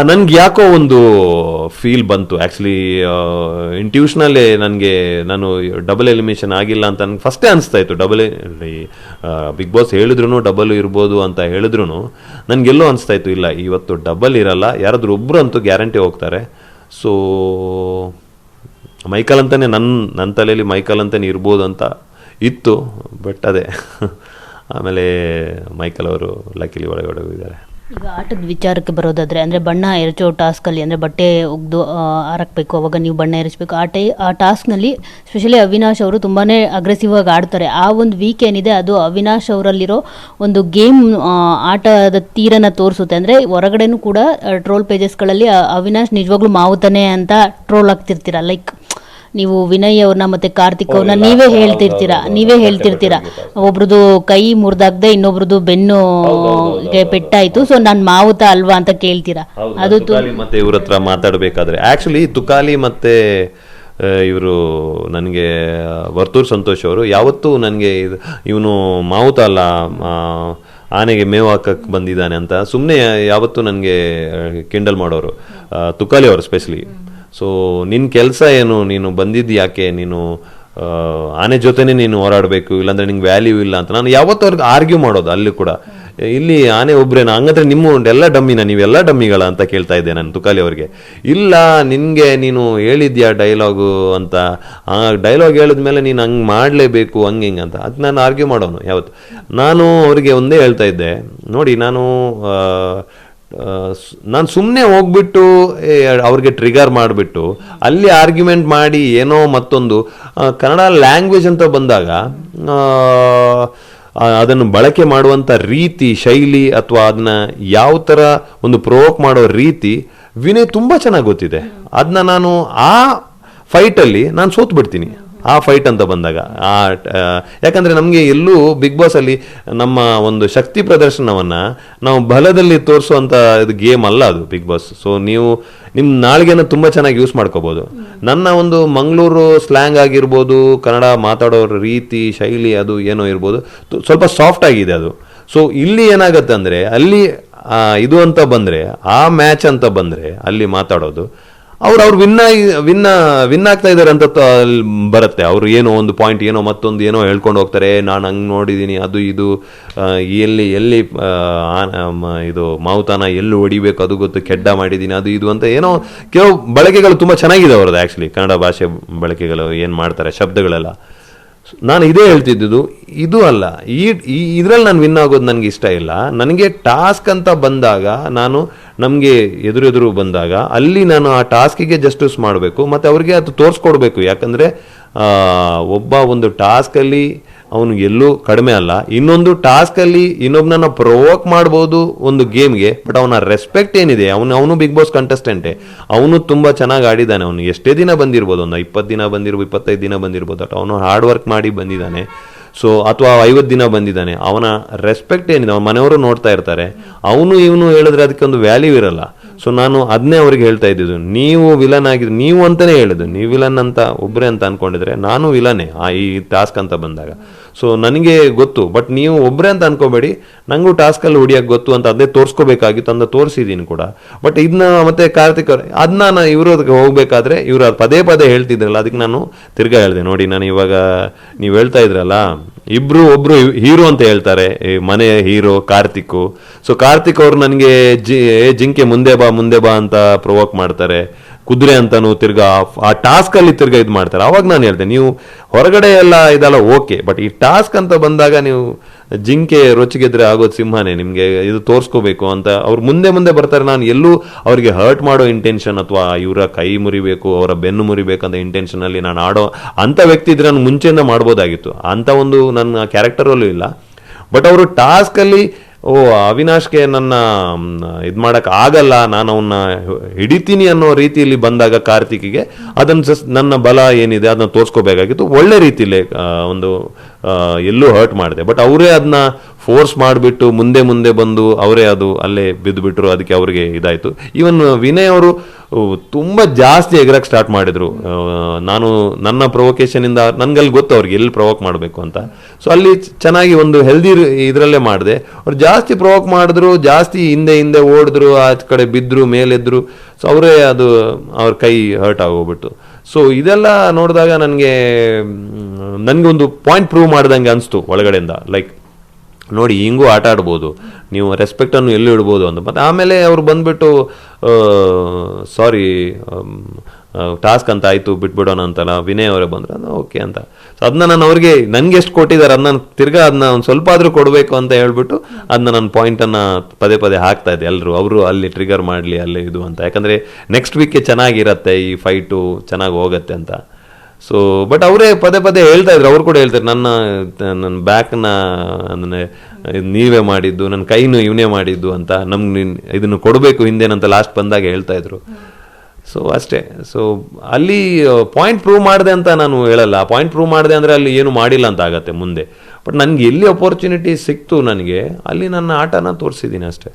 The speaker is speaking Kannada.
ನನ್ಗೆ ಯಾಕೋ ಒಂದು ಫೀಲ್ ಬಂತು ಆ್ಯಕ್ಚುಲಿ. ಇಂಟ್ಯೂಷನಲ್ಲೇ ನನಗೆ ನಾನು ಡಬಲ್ ಎಲಿಮಿನೇಷನ್ ಆಗಿಲ್ಲ ಅಂತ ನನಗೆ ಫಸ್ಟೇ ಅನಿಸ್ತಾ ಇತ್ತು. ಬಿಗ್ ಬಾಸ್ ಹೇಳಿದ್ರು ಡಬಲ್ ಇರ್ಬೋದು ಅಂತ ಹೇಳಿದ್ರು ನನಗೆಲ್ಲೋ ಅನಿಸ್ತಾ ಇತ್ತು ಇಲ್ಲ ಇವತ್ತು ಡಬಲ್ ಇರಲ್ಲ, ಯಾರಾದ್ರೂ ಒಬ್ಬರು ಅಂತೂ ಗ್ಯಾರಂಟಿ ಹೋಗ್ತಾರೆ. ಸೊ ಮೈಕಲ್ ಅಂತಲೇ ನನ್ನ ತಲೆಯಲ್ಲಿ ಮೈಕಲ್ ಅಂತಲೇ ಇರ್ಬೋದು ಅಂತ ಇತ್ತು. ಬಟ್ ಅದೇ ಆಮೇಲೆ ಮೈಕಲ್ ಅವರು ಲಕ್ಕಿಲಿ ಒಳಗಡೆ ಹೋಗಿದ್ದಾರೆ. ಈಗ ಆಟದ ವಿಚಾರಕ್ಕೆ ಬರೋದಾದರೆ, ಅಂದರೆ ಬಣ್ಣ ಎರಚೋ ಟಾಸ್ಕಲ್ಲಿ, ಅಂದರೆ ಬಟ್ಟೆ ಒಗ್ದು ಹಾರಕ್ಬೇಕು, ಅವಾಗ ನೀವು ಬಣ್ಣ ಎರಚಬೇಕು. ಆ ಟಾಸ್ಕ್ನಲ್ಲಿ ಸ್ಪೆಷಲಿ ಅವಿನಾಶ್ ಅವರು ತುಂಬಾ ಅಗ್ರೆಸಿವ್ ಆಗಿ ಆಡ್ತಾರೆ. ಆ ಒಂದು ವೀಕ್ ಏನಿದೆ ಅದು ಅವಿನಾಶ್ ಅವರಲ್ಲಿರೋ ಒಂದು ಗೇಮ್ ಆಟದ ತೀರನ ತೋರಿಸುತ್ತೆ. ಅಂದರೆ ಹೊರಗಡೆನೂ ಕೂಡ ಟ್ರೋಲ್ ಪೇಜಸ್ಗಳಲ್ಲಿ ಅವಿನಾಶ್ ನಿಜವಾಗ್ಲೂ ಮಾವುತಾನೆ ಅಂತ ಟ್ರೋಲ್ ಆಗ್ತಿರ್ತೀರ. ಲೈಕ್ ನೀವು ವಿನಯ್ ಅವ್ರನ್ನ ಮತ್ತೆ ಕಾರ್ತಿಕ್ ಅವ್ರನ್ನ ನೀವೇ ಹೇಳ್ತಿರ್ತೀರಾ ಒಬ್ರದ್ದು ಕೈ ಮುರಿದಾಗ್ದೆ ಇನ್ನೊಬ್ರದ್ದು ಬೆನ್ನು ಪೆಟ್ಟಾಯ್ತು, ಸೊ ನಾನ್ ಮಾವುತ ಅಲ್ವಾ ಅಂತ ಕೇಳ್ತೀರಾ. ಅದು ಮತ್ತೆ ಇವ್ರ ಹತ್ರ ಮಾತಾಡ್ಬೇಕಾದ್ರೆ ಆಕ್ಚುಲಿ ತುಕಾಲಿ ಮತ್ತೆ ಇವರು ನನಗೆ ವರ್ತೂರ್ ಸಂತೋಷ್ ಅವರು ಯಾವತ್ತೂ ನನಗೆ ಇವನು ಮಾವುತ ಅಲ್ಲ, ಆನೆಗೆ ಮೇವು ಹಾಕಕ್ಕೆ ಬಂದಿದ್ದಾನೆ ಅಂತ ಸುಮ್ಮನೆ ಯಾವತ್ತೂ ನನಗೆ ಕಿಂಡಲ್ ಮಾಡೋರು, ತುಕಾಲಿ ಅವರು ಸ್ಪೆಷಲಿ. ಸೊ ನಿನ್ನ ಕೆಲಸ ಏನು, ನೀನು ಬಂದಿದ್ದು ಯಾಕೆ, ನೀನು ಆನೆ ಜೊತೆನೇ ನೀನು ಹೋರಾಡಬೇಕು, ಇಲ್ಲಾಂದ್ರೆ ನಿಂಗೆ ವ್ಯಾಲ್ಯೂ ಇಲ್ಲ ಅಂತ ನಾನು ಯಾವತ್ತೂ ಅವ್ರಿಗೆ ಆರ್ಗ್ಯೂ ಮಾಡೋದು. ಅಲ್ಲಿ ಕೂಡ ಇಲ್ಲಿ ಆನೆ ಒಬ್ರೇನಾ, ಹಂಗಂದ್ರೆ ನಿಮ್ಮ ಎಲ್ಲ ಡಮ್ಮಿನ, ನೀವೆಲ್ಲ ಡಮ್ಮಿಗಳ ಅಂತ ಕೇಳ್ತಾ ಇದ್ದೆ ನಾನು ತುಕಾಲಿ ಅವ್ರಿಗೆ. ಇಲ್ಲ ನಿನಗೆ ನೀನು ಹೇಳಿದ್ಯಾ ಡೈಲಾಗು ಅಂತ, ಆ ಡೈಲಾಗ್ ಹೇಳಿದ್ಮೇಲೆ ನೀನು ಹಂಗೆ ಮಾಡಲೇಬೇಕು ಹಂಗೆ ಹಿಂಗೆ ಅಂತ, ಅದು ನಾನು ಆರ್ಗ್ಯೂ ಮಾಡೋನು ಯಾವತ್ತು. ನಾನು ಅವರಿಗೆ ಒಂದೇ ಹೇಳ್ತಾ ಇದ್ದೆ, ನೋಡಿ ನಾನು ಸುಮ್ಮನೆ ಹೋಗ್ಬಿಟ್ಟು ಅವ್ರಿಗೆ ಟ್ರಿಗರ್ ಮಾಡಿಬಿಟ್ಟು ಅಲ್ಲಿ ಆರ್ಗ್ಯುಮೆಂಟ್ ಮಾಡಿ ಏನೋ ಮತ್ತೊಂದು ಕನ್ನಡ ಲ್ಯಾಂಗ್ವೇಜ್ ಅಂತ ಬಂದಾಗ ಅದನ್ನು ಬಳಕೆ ಮಾಡುವಂಥ ರೀತಿ ಶೈಲಿ ಅಥವಾ ಅದನ್ನ ಯಾವ ಥರ ಒಂದು ಪ್ರೊವೋಕ್ ಮಾಡೋ ರೀತಿ ವಿನಯ್ ತುಂಬ ಚೆನ್ನಾಗಿ ಗೊತ್ತಿದೆ. ಅದನ್ನ ನಾನು ಆ ಫೈಟಲ್ಲಿ ನಾನು ಸೋತು ಬಿಡ್ತೀನಿ ಆ ಫೈಟ್ ಅಂತ ಬಂದಾಗ. ಯಾಕಂದರೆ ನಮಗೆ ಎಲ್ಲೂ ಬಿಗ್ ಬಾಸಲ್ಲಿ ನಮ್ಮ ಒಂದು ಶಕ್ತಿ ಪ್ರದರ್ಶನವನ್ನು ನಾವು ಬಲದಲ್ಲಿ ತೋರಿಸುವಂಥ ಇದು ಗೇಮ್ ಅಲ್ಲ ಅದು ಬಿಗ್ ಬಾಸ್. ಸೊ ನೀವು ನಿಮ್ಮ ನಾಳಿಗೆನ ತುಂಬ ಚೆನ್ನಾಗಿ ಯೂಸ್ ಮಾಡ್ಕೋಬೋದು. ನನ್ನ ಒಂದು ಮಂಗಳೂರು ಸ್ಲ್ಯಾಂಗ್ ಆಗಿರ್ಬೋದು, ಕನ್ನಡ ಮಾತಾಡೋ ರೀತಿ ಶೈಲಿ ಅದು ಏನೋ ಇರ್ಬೋದು, ಸ್ವಲ್ಪ ಸಾಫ್ಟ್ ಆಗಿದೆ ಅದು. ಸೊ ಇಲ್ಲಿ ಏನಾಗುತ್ತೆ ಅಂದರೆ ಅಲ್ಲಿ ಇದು ಅಂತ ಬಂದರೆ, ಆ ಮ್ಯಾಚ್ ಅಂತ ಬಂದರೆ ಅಲ್ಲಿ ಮಾತಾಡೋದು ಅವ್ರು ವಿನ್ ಆಗ್ತಾ ಇದ್ದಾರೆ ಅಂತ ಬರುತ್ತೆ. ಅವರು ಏನೋ ಒಂದು ಪಾಯಿಂಟ್ ಏನೋ ಮತ್ತೊಂದು ಏನೋ ಹೇಳ್ಕೊಂಡು ಹೋಗ್ತಾರೆ, ನಾನು ಹಂಗೆ ನೋಡಿದ್ದೀನಿ ಅದು ಇದು, ಎಲ್ಲಿ ಇದು ಮಾವುತಾನ ಎಲ್ಲಿ ಹೊಡಿಬೇಕು ಅದು ಗೊತ್ತು, ಕೆಡ್ಡ ಮಾಡಿದ್ದೀನಿ ಅದು ಇದು ಅಂತ ಏನೋ ಕೆಲವು ಬಳಕೆಗಳು ತುಂಬ ಚೆನ್ನಾಗಿದೆ ಅವ್ರದ್ದು. ಆ್ಯಕ್ಚುಲಿ ಕನ್ನಡ ಭಾಷೆ ಬಳಕೆಗಳು ಏನು ಮಾಡ್ತಾರೆ ಶಬ್ದಗಳೆಲ್ಲ. ನಾನು ಇದೇ ಹೇಳ್ತಿದ್ದು, ಇದು ಅಲ್ಲ ಇದರಲ್ಲಿ ನಾನು ವಿನ್ ಆಗೋದು ನನಗೆ ಇಷ್ಟ ಇಲ್ಲ. ನನಗೆ ಟಾಸ್ಕ್ ಅಂತ ಬಂದಾಗ ನಮಗೆ ಎದುರು ಬಂದಾಗ ಅಲ್ಲಿ ನಾನು ಆ ಟಾಸ್ಕಿಗೆ ಜಸ್ಟಿಸ್ ಮಾಡಬೇಕು ಮತ್ತು ಅವ್ರಿಗೆ ಅದು ತೋರಿಸ್ಕೊಡ್ಬೇಕು. ಯಾಕಂದರೆ ಒಬ್ಬ ಒಂದು ಟಾಸ್ಕಲ್ಲಿ ಅವನು ಎಲ್ಲೂ ಕಡಿಮೆ ಅಲ್ಲ, ಇನ್ನೊಂದು ಟಾಸ್ಕಲ್ಲಿ ಇನ್ನೊಬ್ಬನನ್ನ ಪ್ರೊವೋಕ್ ಮಾಡ್ಬೋದು ಒಂದು ಗೇಮ್ಗೆ, ಬಟ್ ಅವನ ರೆಸ್ಪೆಕ್ಟ್ ಏನಿದೆ, ಅವನು ಬಿಗ್ ಬಾಸ್ ಕಂಟೆಸ್ಟೆಂಟೇ, ಅವನು ತುಂಬ ಚೆನ್ನಾಗಿ ಆಡಿದ್ದಾನೆ. ಅವನು ಎಷ್ಟೇ ದಿನ ಬಂದಿರ್ಬೋದು, ಒಂದು 20 ದಿನ ಬಂದಿರ್ಬೋದು, 25 ದಿನ ಬಂದಿರ್ಬೋದು, ಬಟ್ ಅವನು ಹಾರ್ಡ್ ವರ್ಕ್ ಮಾಡಿ ಬಂದಿದ್ದಾನೆ. ಸೊ ಅಥವಾ 50 ದಿನ ಬಂದಿದ್ದಾನೆ. ಅವನ ರೆಸ್ಪೆಕ್ಟ್ ಏನಿದೆ, ಅವನ ಮನೆಯವರು ನೋಡ್ತಾ ಇರ್ತಾರೆ. ಇವನು ಹೇಳಿದ್ರೆ ಅದಕ್ಕೆ ಒಂದು ವ್ಯಾಲ್ಯೂ ಇರಲ್ಲ. ಸೊ ನಾನು ಅದನ್ನೇ ಅವ್ರಿಗೆ ಹೇಳ್ತಾ ಇದ್ದಿದ್ದು, ನೀವು ವಿಲನ್ ಆಗಿದ್ದು ನೀವು ಅಂತಲೇ ಹೇಳಿದ್ದು, ನೀವು ವಿಲನ್ ಅಂತ ಒಬ್ಬರೇ ಅಂತ ಅನ್ಕೊಂಡಿದ್ರೆ ನಾನು ವಿಲನೇ ಈ ಟಾಸ್ಕ್ ಅಂತ ಬಂದಾಗ. ಸೊ ನನಗೆ ಗೊತ್ತು, ಬಟ್ ನೀವು ಒಬ್ಬರೇ ಅಂತ ಅನ್ಕೋಬೇಡಿ, ನನಗೂ ಟಾಸ್ಕಲ್ಲಿ ಹೊಡಿಯೋಕ್ಕೆ ಗೊತ್ತು ಅಂತ ಅದೇ ತೋರಿಸ್ಕೋಬೇಕಾಗಿತ್ತು ಅಂತ ತೋರಿಸಿದ್ದೀನಿ ಕೂಡ. ಬಟ್ ಇದನ್ನ ಮತ್ತೆ ಕಾರ್ತಿಕ್ ಅದನ್ನ ನಾನು ಇವ್ರಿಗೆ ಹೋಗ್ಬೇಕಾದ್ರೆ ಇವರು ಪದೇ ಹೇಳ್ತಿದ್ರಲ್ಲ, ಅದಕ್ಕೆ ನಾನು ತಿರ್ಗಾ ಹೇಳಿದೆ, ನೋಡಿ ನಾನು ಇವಾಗ ನೀವು ಹೇಳ್ತಾ ಇದ್ರಲ್ಲ ಒಬ್ರು ಹೀರೋ ಅಂತ ಹೇಳ್ತಾರೆ, ಮನೆ ಹೀರೋ ಕಾರ್ತಿಕ್. ಸೊ ಕಾರ್ತಿಕ್ ಅವ್ರು ನನಗೆ ಜಿಂಕೆ ಮುಂದೆ ಬಾ ಅಂತ ಪ್ರೊವೋಕ್ ಮಾಡ್ತಾರೆ, ಕುದುರೆ ಅಂತಾನು ತಿರ್ಗಾ ಆ ಟಾಸ್ಕ್ ಅಲ್ಲಿ ತಿರ್ಗಾ ಇದು ಮಾಡ್ತಾರೆ. ಅವಾಗ ನಾನು ಹೇಳ್ದೆ, ನೀವು ಹೊರಗಡೆ ಎಲ್ಲ ಇದೆಲ್ಲ ಓಕೆ, ಬಟ್ ಈ ಟಾಸ್ಕ್ ಅಂತ ಬಂದಾಗ ನೀವು ಜಿಂಕೆ ರೊಚ್ಚಿಗೆದ್ರೆ ಆಗೋದು ಸಿಂಹನೇ, ನಿಮಗೆ ಇದು ತೋರಿಸ್ಕೋಬೇಕು ಅಂತ ಅವ್ರು ಮುಂದೆ ಬರ್ತಾರೆ. ನಾನು ಎಲ್ಲೂ ಅವ್ರಿಗೆ ಹರ್ಟ್ ಮಾಡೋ ಇಂಟೆನ್ಷನ್ ಅಥವಾ ಇವರ ಕೈ ಮುರಿಬೇಕು, ಅವರ ಬೆನ್ನು ಮುರಿಬೇಕಂತ ಇಂಟೆನ್ಷನಲ್ಲಿ ನಾನು ಆಡೋ ಅಂಥ ವ್ಯಕ್ತಿ ಇದ್ರೆ ನಾನು ಮುಂಚೆಯಿಂದ ಮಾಡ್ಬೋದಾಗಿತ್ತು. ಅಂಥ ಒಂದು ನನ್ನ ಕ್ಯಾರೆಕ್ಟರಲ್ಲೂ ಇಲ್ಲ. ಬಟ್ ಅವರು ಟಾಸ್ಕಲ್ಲಿ ಅವಿನಾಶ್ಗೆ ನನ್ನ ಇದು ಮಾಡೋಕ್ಕೆ ಆಗಲ್ಲ, ನಾನು ಅವನ್ನ ಹಿಡಿತೀನಿ ಅನ್ನೋ ರೀತಿಯಲ್ಲಿ ಬಂದಾಗ ಕಾರ್ತಿಕ್ಗೆ ಅದನ್ನು ನನ್ನ ಬಲ ಏನಿದೆ ಅದನ್ನ ತೋರಿಸ್ಕೋಬೇಕಾಗಿತ್ತು. ಒಳ್ಳೆ ರೀತಿಯಲ್ಲಿ ಒಂದು ಎಲ್ಲೂ ಹರ್ಟ್ ಮಾಡಿದೆ, ಬಟ್ ಅವರೇ ಅದನ್ನ ಫೋರ್ಸ್ ಮಾಡಿಬಿಟ್ಟು ಮುಂದೆ ಮುಂದೆ ಬಂದು ಅವರೇ ಅದು ಅಲ್ಲೇ ಬಿದ್ದುಬಿಟ್ರು, ಅದಕ್ಕೆ ಅವ್ರಿಗೆ ಇದಾಯಿತು. ಈವನ್ ವಿನಯ್ ಅವರು ತುಂಬ ಜಾಸ್ತಿ ಎಗರಕ್ಕೆ ಸ್ಟಾರ್ಟ್ ಮಾಡಿದ್ರು. ನಾನು ನನ್ನ ಪ್ರೊವೊಕೇಶನಿಂದ ನನಗಲ್ಲಿ ಗೊತ್ತು ಅವ್ರಿಗೆ ಎಲ್ಲಿ ಪ್ರೊವೋಕ್ ಮಾಡಬೇಕು ಅಂತ. ಸೊ ಅಲ್ಲಿ ಚೆನ್ನಾಗಿ ಒಂದು ಹೆಲ್ದಿ ಇದರಲ್ಲೇ ಮಾಡಿದೆ. ಅವ್ರು ಜಾಸ್ತಿ ಪ್ರೊವೋಕ್ ಮಾಡಿದ್ರು, ಜಾಸ್ತಿ ಹಿಂದೆ ಹಿಂದೆ ಓಡಿದ್ರು, ಆ ಕಡೆ ಬಿದ್ದರು, ಮೇಲೆದ್ರು. ಸೊ ಅವರೇ ಅದು ಅವ್ರ ಕೈ ಹರ್ಟ್ ಆಗೋಗ್ಬಿಟ್ಟು. ಸೊ ಇದೆಲ್ಲ ನೋಡಿದಾಗ ನನಗೆ ಒಂದು ಪಾಯಿಂಟ್ ಪ್ರೂವ್ ಮಾಡ್ದಂಗೆ ಅನಿಸ್ತು ಒಳಗಡೆಯಿಂದ. ಲೈಕ್ ನೋಡಿ, ಹಿಂಗೂ ಆಟ ಆಡ್ಬೋದು, ನೀವು ರೆಸ್ಪೆಕ್ಟನ್ನು ಎಲ್ಲೂ ಇಡ್ಬೋದು ಅಂತ. ಮತ್ತು ಆಮೇಲೆ ಅವ್ರು ಬಂದ್ಬಿಟ್ಟು ಸಾರಿ ಟಾಸ್ಕ್ ಅಂತ ಆಯಿತು ಬಿಟ್ಬಿಡೋಣ ಅಂತಲ್ಲ ವಿನಯ್ ಅವರೇ ಬಂದ್ರು, ಅದು ಓಕೆ ಅಂತ. ಸೊ ಅದನ್ನ ನಾನು ಅವ್ರಿಗೆ ನನಗೆ ಎಷ್ಟು ಕೊಟ್ಟಿದ್ದಾರೆ ಅದನ್ನ ತಿರ್ಗಾ ಅದನ್ನ ಒಂದು ಸ್ವಲ್ಪ ಆದರೂ ಕೊಡಬೇಕು ಅಂತ ಹೇಳ್ಬಿಟ್ಟು ಅದನ್ನ ನನ್ನ ಪಾಯಿಂಟನ್ನು ಪದೇ ಪದೇ ಹಾಕ್ತಾ ಇದ್ದೆ. ಎಲ್ಲರೂ ಅವರು ಅಲ್ಲಿ ಟ್ರಿಗರ್ ಮಾಡಲಿ ಅಲ್ಲೇ ಇದು ಅಂತ, ಯಾಕಂದರೆ ನೆಕ್ಸ್ಟ್ ವೀಕ್ಗೆ ಚೆನ್ನಾಗಿರತ್ತೆ, ಈ ಫೈಟು ಚೆನ್ನಾಗಿ ಹೋಗುತ್ತೆ ಅಂತ. ಸೊ ಬಟ್ ಅವರೇ ಪದೇ ಪದೇ ಹೇಳ್ತಾ ಇದ್ರು, ಅವ್ರು ಕೂಡ ಹೇಳ್ತಾರೆ, ನನ್ನ ಬ್ಯಾಕ್ನ ನೀವೇ ಮಾಡಿದ್ದು, ನನ್ನ ಕೈನು ಇವನೇ ಮಾಡಿದ್ದು ಅಂತ, ನಮ್ಗೆ ಇದನ್ನು ಕೊಡಬೇಕು ಹಿಂದೇನಂತ ಲಾಸ್ಟ್ ಬಂದಾಗ ಹೇಳ್ತಾ ಇದ್ರು. ಸೊ ಅಷ್ಟೇ. ಸೊ ಅಲ್ಲಿ ಪಾಯಿಂಟ್ ಪ್ರೂವ್ ಮಾಡಿದೆ ಅಂತ ನಾನು ಹೇಳಲ್ಲ. ಆ ಪಾಯಿಂಟ್ ಪ್ರೂವ್ ಮಾಡಿದೆ ಅಂದರೆ ಅಲ್ಲಿ ಏನು ಮಾಡಿಲ್ಲ ಅಂತ ಆಗತ್ತೆ ಮುಂದೆ. ಬಟ್ ನನಗೆ ಎಲ್ಲಿ ಅಪರ್ಚುನಿಟಿ ಸಿಕ್ತು ನನಗೆ ಅಲ್ಲಿ ನನ್ನ ಆಟನ ತೋರಿಸಿದ್ದೀನಿ ಅಷ್ಟೇ.